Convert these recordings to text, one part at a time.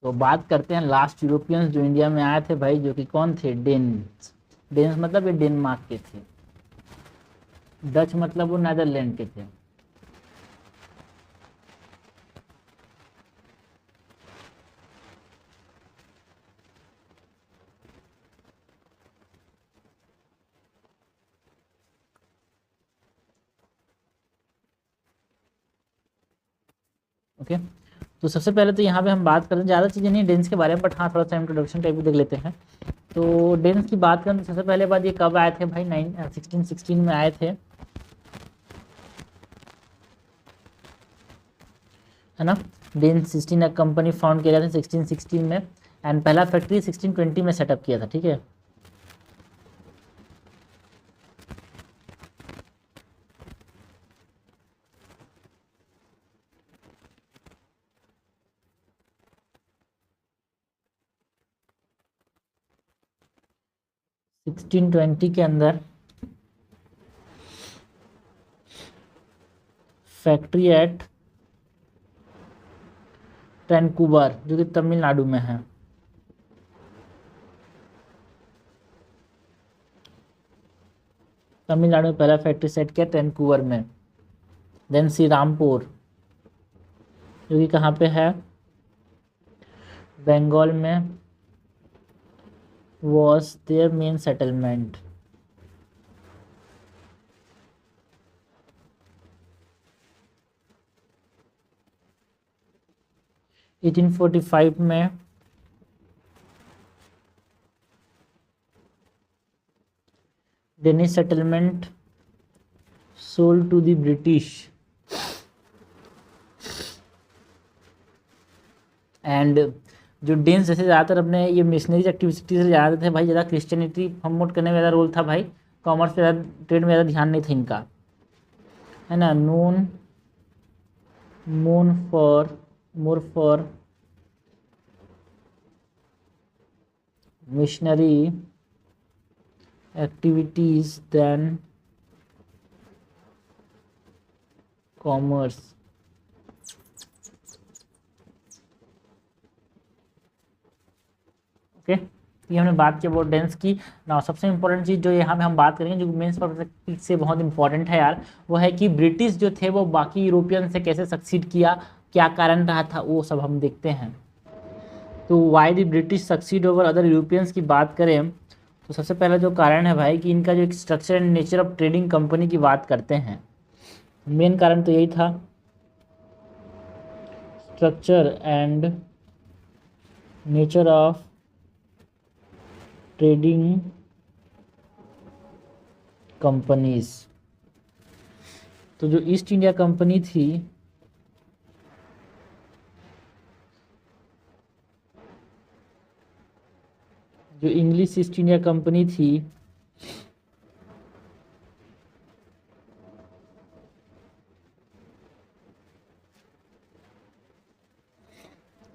तो बात करते हैं लास्ट यूरोपियंस जो इंडिया में आए थे भाई, जो कि कौन थे? डेन्स। डेन्स मतलब ये डेनमार्क के थे। डच मतलब वो नीदरलैंड के थे। ओके, तो सबसे पहले तो यहाँ पे हम बात करें, ज़्यादा चीज़ें नहीं डेंस के बारे में, बट हाँ थोड़ा सा इंट्रोडक्शन टाइप भी देख लेते हैं। तो डेंस की बात करें तो सबसे पहले बात, ये कब आए थे भाई? 1616 में आए थे, है ना। डेंस 16 कंपनी फाउंड किया गया था 1616 में, एंड पहला फैक्ट्री 1620 में सेटअप किया था, ठीक है। सिक्सटीन ट्वेंटी के अंदर फैक्ट्री एट वैंकूवर, जो कि तमिलनाडु में है। तमिलनाडु में पहला फैक्ट्री सेट किया वैंकूवर में। देन श्री रामपुर, जो कि कहाँ पे है? बंगाल में, was there main settlement. Eighteen 1845 में Danish settlement sold to the British, and जो डेन्स जैसे ज़्यादातर अपने ये मिशनरीज एक्टिविटी से ज़्यादा थे भाई, ज़्यादा क्रिश्चियनिटी प्रमोट करने में ज़्यादा रोल था भाई, कॉमर्स पे ज़्यादा, ट्रेड में ज़्यादा ध्यान नहीं था इनका, है ना। Known more for missionary activities than commerce. Okay, ये हमने बात की अबाउट डेंस की ना। सबसे इंपॉर्टेंट चीज़ जो यहाँ पे हम बात करेंगे, जो मेंस पर्सपेक्टिव से बहुत इंपॉर्टेंट है यार, वो है कि ब्रिटिश जो थे वो बाकी यूरोपियन से कैसे सक्सीड किया, क्या कारण रहा था, वो सब हम देखते हैं। तो why the British succeed over other Europeans की बात करें तो सबसे पहला जो कारण है भाई कि इनका जो एक structure and nature of trading company की बात करते हैं, मेन कारण तो यही था, structure and nature of trading companies. तो जो ईस्ट इंडिया कंपनी थी, जो इंग्लिश ईस्ट इंडिया कंपनी थी,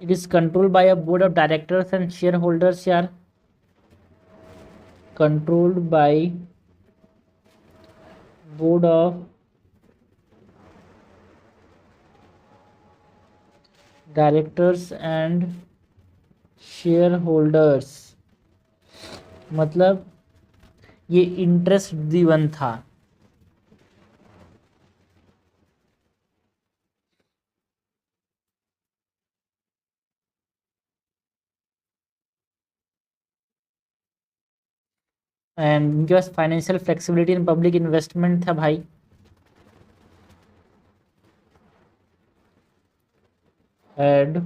it is controlled by a board of directors and share holders यार, controlled by board of directors and share holders, मतलब ये interest driven था। And इनके पास financial flexibility and public investment था भाई। Aid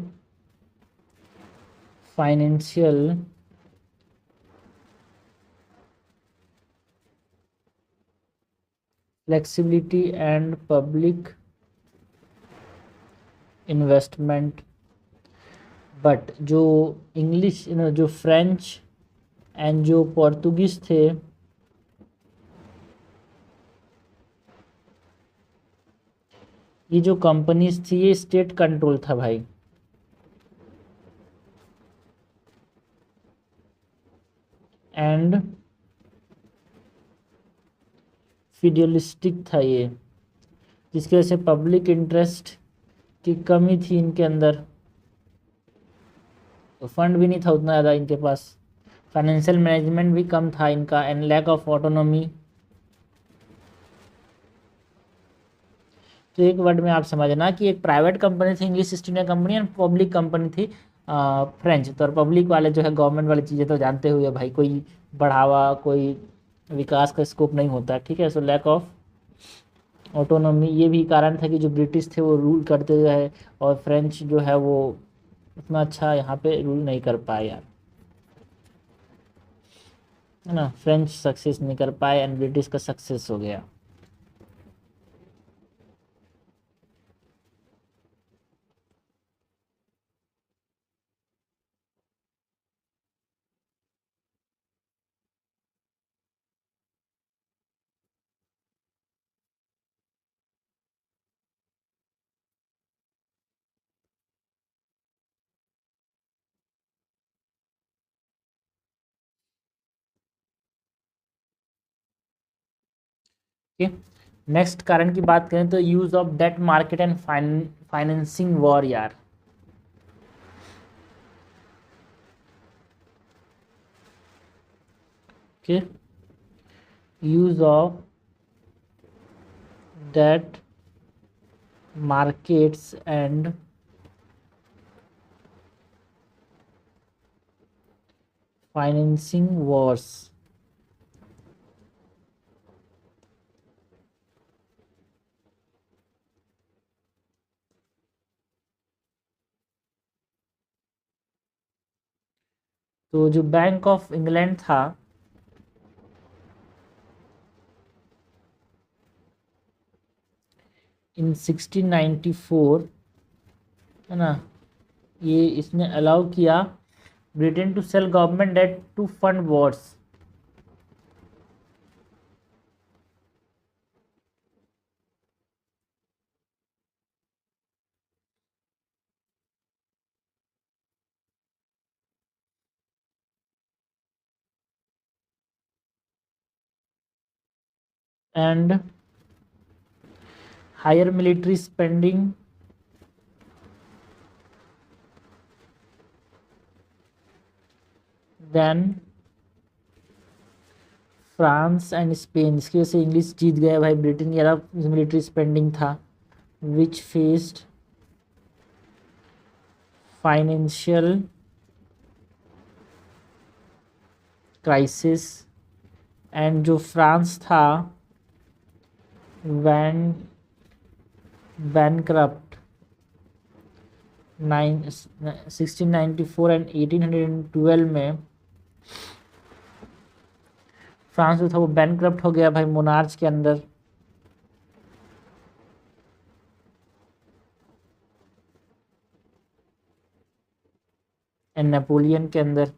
financial flexibility and public investment. But जो English, जो फ्रेंच एंड जो पोर्तुगीज थे, ये जो कंपनीज थी ये स्टेट कंट्रोल था भाई, एंड फिडेलिस्टिक था ये, जिसकी वजह से पब्लिक इंटरेस्ट की कमी थी इनके अंदर। तो फंड भी नहीं था उतना ज़्यादा इनके पास, फाइनेंशियल मैनेजमेंट भी कम था इनका, एंड लैक ऑफ ऑटोनॉमी। तो एक वर्ड में आप समझना कि एक प्राइवेट कंपनी थी English East India company, and public company थी फ्रेंच। तो पब्लिक वाले जो है गवर्नमेंट वाली चीज़ें तो जानते हुए भाई, कोई बढ़ावा कोई विकास का स्कोप नहीं होता, ठीक है। सो लैक ऑफ ऑटोनॉमी, ये भी कारण था कि जो ब्रिटिश थे वो रूल करते रहे, और फ्रेंच जो है वो उतना अच्छा यहाँ पे रूल नहीं कर पाए यार, है ना। फ्रेंच सक्सेस नहीं कर पाए एंड ब्रिटिश का सक्सेस हो गया। नेक्स्ट कारण की बात करें तो use of debt market and financing war यार। Okay, use of debt markets and financing wars. तो जो बैंक ऑफ इंग्लैंड था, इन 1694, है ना, ये इसने अलाउ किया Britain to sell government debt to fund wars. And higher military spending than France and Spain. इसकी वजह से इंग्लिश जीत गया भाई, ब्रिटेन की ज़्यादा मिलिट्री स्पेंडिंग था, विच फेस्ड फाइनेंशियल क्राइसिस। एंड जो फ्रांस था वैन बैंकरप्ट 1694 एंड 1812 में। फ्रांस जो था वो बैंकरप्ट हो गया भाई मोनार्च के अंदर। एंड नेपोलियन के अंदर। तो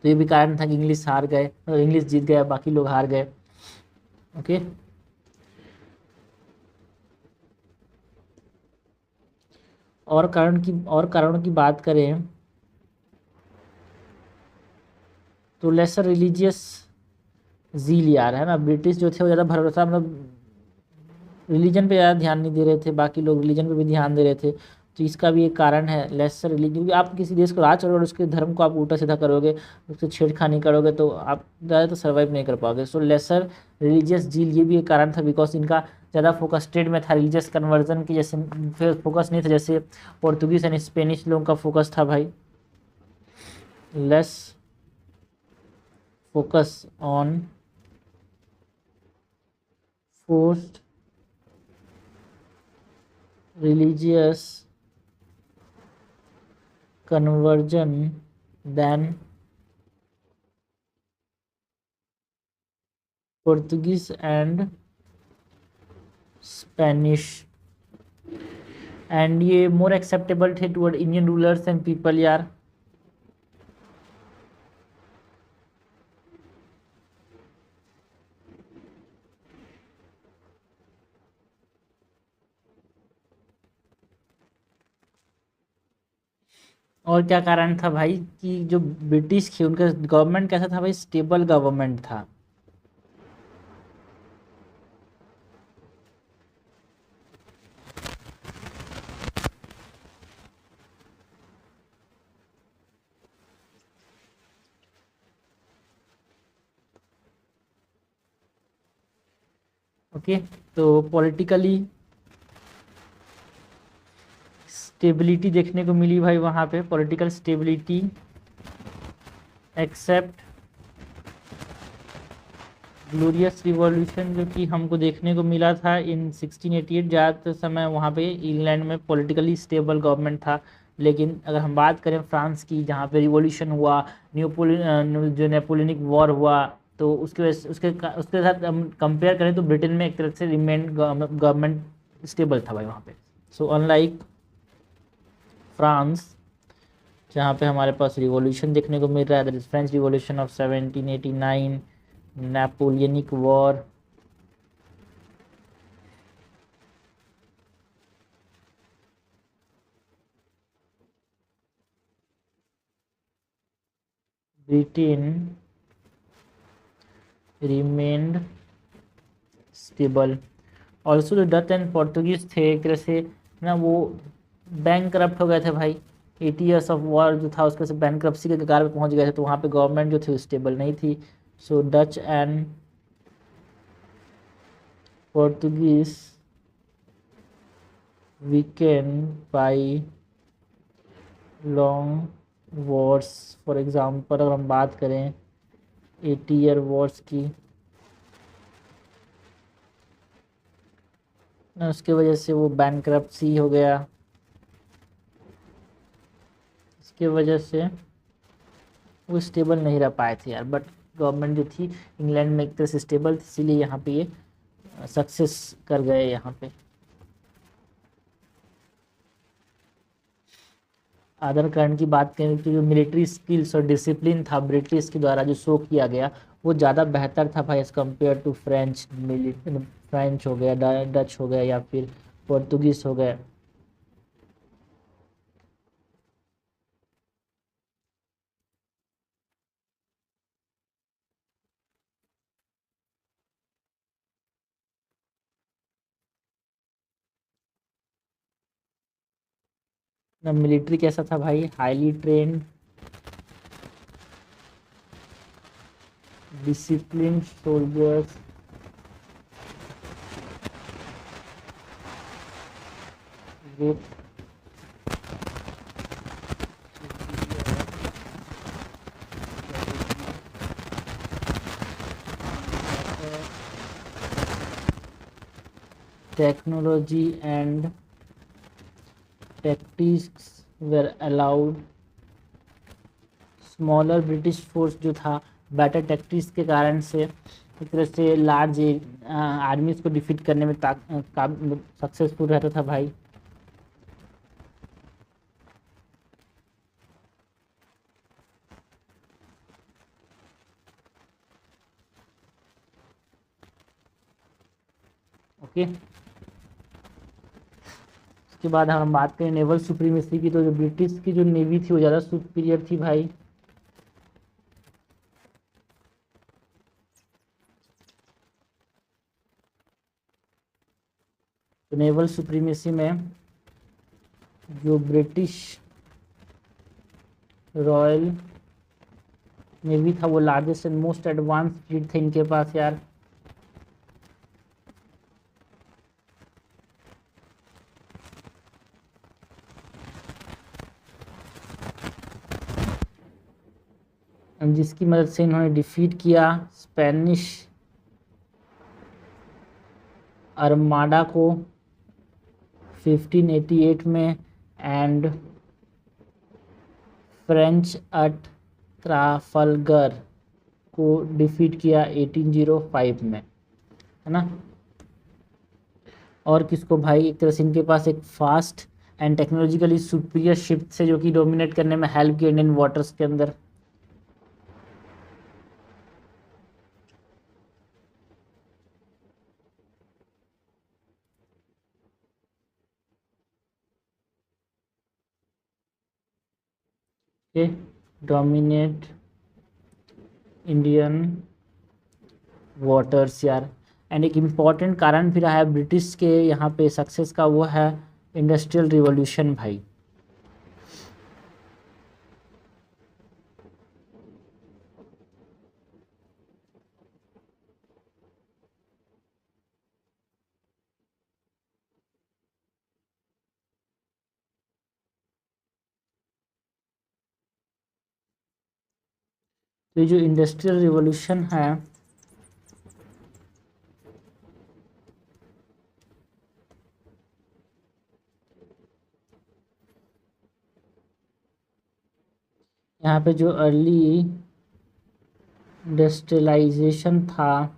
ये भी कारण था कि इंग्लिश हार गए, इंग्लिश जीत गया, बाकी लोग हार गए। ओके, और कारणों की बात करें तो लेसर रिलीजियस जील यार, है ना। ब्रिटिश जो थे वो ज़्यादा भरोसा, मतलब रिलीजन पे ज़्यादा ध्यान नहीं दे रहे थे, बाकी लोग रिलीजन पे भी ध्यान दे रहे थे। तो इसका भी एक कारण है लेसर रिलीजन, क्योंकि आप किसी देश को राज करोगे और उसके धर्म को आप उल्टा सीधा करोगे, उससे छेड़खानी करोगे, तो आप ज़्यादा तो सर्वाइव नहीं कर पाओगे। सो लेसर रिलीजियस जील, ये भी एक कारण था, बिकॉज इनका ज़्यादा फोकस ट्रेड में था, रिलीजियस कन्वर्जन की जैसे फिर फोकस नहीं था, जैसे पोर्तुगीज एंड स्पेनिश लोगों का फोकस था भाई। Less focus on forced religious conversion than Portuguese and Spanish, and ये more acceptable थे toward Indian rulers and people यार। और क्या कारण था भाई कि जो ब्रिटिश थे उनका गवर्नमेंट कैसा था भाई, स्टेबल गवर्नमेंट था। ओके, तो पॉलिटिकली स्टेबिलिटी देखने को मिली भाई वहाँ पे, political stability except glorious revolution, जो कि हमको देखने को मिला था इन 1688। ज़्यादातर समय वहाँ पे इंग्लैंड में पॉलिटिकली स्टेबल गवर्नमेंट था। लेकिन अगर हम बात करें फ्रांस की, जहाँ पे रिवॉल्यूशन हुआ, जो नेपोलियनिक वॉर हुआ, तो उसके वजह से उसके साथ हम कंपेयर करें तो ब्रिटेन में एक तरह से रिमेन गवर्नमेंट स्टेबल था भाई वहाँ पे। सो अनलाइक फ्रांस, जहाँ पे हमारे पास रिवॉल्यूशन देखने को मिल रहा है, that is French revolution of 1789, Napoleonic war, Britain remained stable। Also जो डच एंड पोर्तुगीज थे एक तरह से ना, वो बैंक करप्ट हो गए थे भाई। 80 years ऑफ वॉर जो था उसके से बैंक करप्सी के कगार पे पहुंच गए थे, तो वहाँ पे गवर्नमेंट जो थी स्टेबल नहीं थी। So Dutch and Portuguese weaken by long wars. For example अगर हम बात करें 80 year वॉर्स की, ना उसके वजह से वो बैंकरप्सी हो गया, इसके वजह से वो स्टेबल नहीं रह पाए थे यार। बट गवर्नमेंट जो थी इंग्लैंड में एक तरह से स्टेबल थी, इसीलिए यहाँ पे ये सक्सेस कर गए यहाँ पे। अदर कारण की बात करें तो जो मिलिट्री स्किल्स और डिसिप्लिन था ब्रिटिश के द्वारा जो शो किया गया, वो ज़्यादा बेहतर था भाई as compare to French. French हो गया, डच हो गया, या फिर पोर्तुगीज हो गया। ना मिलिट्री कैसा था भाई, highly trained, discipline soldiers with technology and tactics were allowed. Smaller British force जो था बेटर टैक्टिक्स के कारण से एक तरह से लार्ज आर्मीज को डिफीट करने में सक्सेसफुल रहता था भाई। ओके, उसके बाद हम बात करें नेवल सुप्रीमेसी की, तो जो ब्रिटिश की जो नेवी थी वो ज़्यादा सुपीरियर थी भाई। तो नेवल सुप्रीमेसी में जो ब्रिटिश रॉयल नेवी था वो largest and most advance fleet थे इनके पास यार। जिसकी मदद से इन्होंने डिफीट किया स्पेनिश आर्माडा को 1588 में, एंड फ्रेंच एट ट्राफलगर को डिफीट किया 1805 में, है ना। और किसको भाई, एक तरह से इनके पास एक fast and technologically superior ship से जो कि डोमिनेट करने में हेल्प किया इंडियन वाटर्स के अंदर। ओके, डोमिनेट इंडियन वाटर्स यार। एंड एक इम्पॉर्टेंट कारण भी रहा है ब्रिटिश के यहाँ पे सक्सेस का, वो है इंडस्ट्रियल रिवॉल्यूशन भाई। तो ये जो इंडस्ट्रियल रिवॉल्यूशन है यहाँ पे जो अर्ली इंडस्ट्रियलाइजेशन था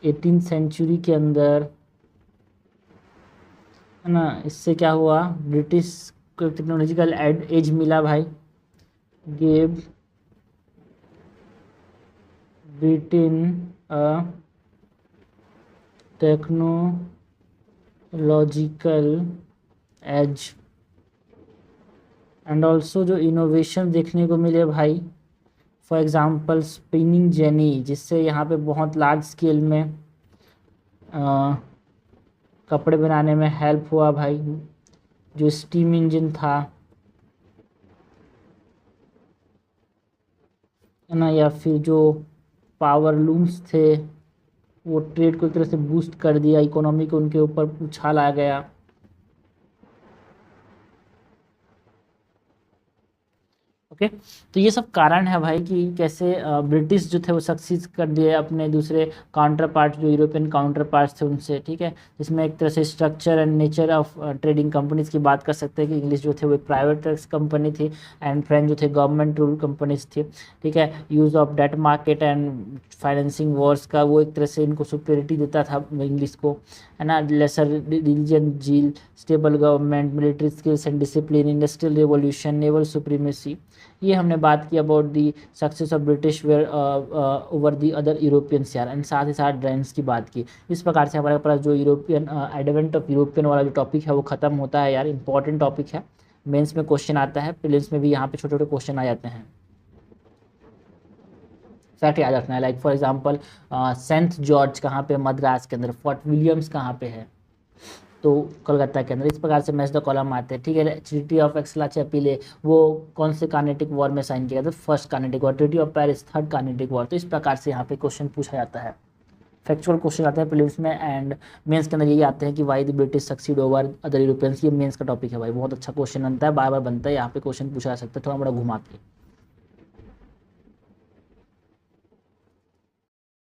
18th सेंचुरी के अंदर, है ना, इससे क्या हुआ, ब्रिटिश को टेक्नोलॉजिकल एज मिला भाई, gave Britain a technological edge. And also जो इनोवेशन देखने को मिले भाई, फॉर एग्जांपल स्पिनिंग जेनी, जिससे यहाँ पे बहुत लार्ज स्केल में कपड़े बनाने में हेल्प हुआ भाई। जो स्टीम इंजन था, है ना, या फिर जो पावर लूम्स थे, वो ट्रेड को एक तरह से बूस्ट कर दिया, इकोनॉमी को उनके ऊपर उछाल आ गया। ओके, तो ये सब कारण है भाई कि कैसे ब्रिटिश जो थे वो सक्सीड कर दिए अपने दूसरे काउंटर पार्ट, जो यूरोपियन काउंटर पार्ट्स थे उनसे, ठीक है। जिसमें एक तरह से structure and nature of trading companies की बात कर सकते हैं कि इंग्लिश जो थे वो एक प्राइवेट कंपनी थी एंड फ्रेंच जो थे गवर्नमेंट रूल कंपनीज थी, ठीक है। Use of debt market and financing Wars का वो एक तरह से इनको सुपेरिटी देता था इंग्लिश को, है ना। Lesser religion zeal, stable government, military skills and discipline, industrial revolution, naval supremacy, ये हमने बात की about the success of British were over the other Europeans यार। एंड साथ ही साथ ब्रांड्स की बात की। इस प्रकार से हमारे पास जो यूरोपियन एडवेंट ऑफ यूरोपियन वाला जो टॉपिक है वो खत्म होता है यार। इंपॉर्टेंट टॉपिक है, मेंस में क्वेश्चन आता है, प्रीलिम्स में भी यहाँ पे छोटे छोटे क्वेश्चन आ जाते हैं, फैक्ट याद रखना है। Like for example saint George कहाँ पे, मद्रास के अंदर। फोर्ट विलियम्स कहाँ पे है, तो कलकत्ता के अंदर। इस प्रकार से मैच द कॉलम आते हैं, ठीक है। ट्रीटी ऑफ एक्सलाचेपिले वो कौन से कार्नेटिक वॉर में साइन किया था, first Carnatic war. Treaty of Paris third Carnatic war. तो इस प्रकार से यहाँ पे क्वेश्चन पूछा जाता है, फैक्चुअल क्वेश्चन आते हैं प्रीलिम्स में। एंड मेंस के अंदर यही आते हैं कि why the British succeed over other Europeans. ये मेंस का टॉपिक है भाई, बहुत अच्छा क्वेश्चन बनता है, बार बार बनता है, यहाँ पे क्वेश्चन पूछा जा सकता है थोड़ा बड़ा घुमा के।